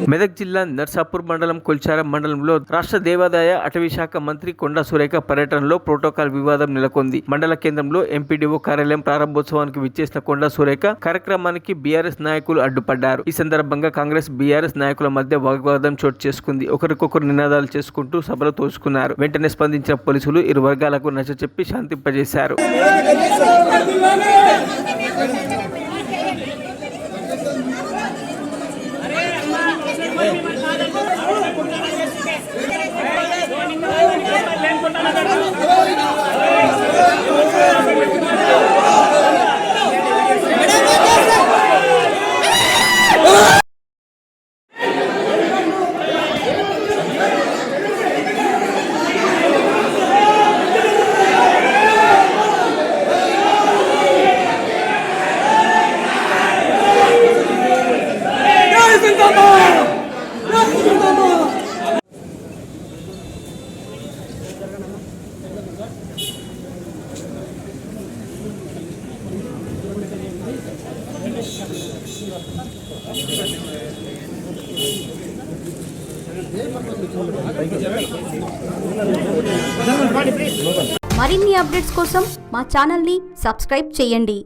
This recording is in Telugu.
మెదక్ జిల్లా నర్సాపూర్ మండలం కొల్చారం మండలంలో రాష్ట్ర దేవాదాయ అటవీ శాఖ మంత్రి కొండా సురేఖ పర్యటనలో ప్రోటోకాల్ వివాదం నెలకొంది. మండల కేంద్రంలో ఎంపీడీఓ కార్యాలయం ప్రారంభోత్సవానికి విచ్చేసిన కొండా సురేఖ కార్యక్రమానికి బీఆర్ఎస్ నాయకులు అడ్డుపడ్డారు. ఈ సందర్భంగా కాంగ్రెస్ బీఆర్ఎస్ నాయకుల మధ్య వాగ్వాదం చోటు చేసుకుంది. ఒకరికొకరు నినాదాలు చేసుకుంటూ సభలో తోసుకున్నారు. వెంటనే స్పందించిన పోలీసులు ఇరు వర్గాలకు నచ్చచెప్పి శాంతింపజేశారు. మరిన్ని అప్డేట్స్ కోసం మా ఛానల్ని సబ్స్క్రైబ్ చేయండి.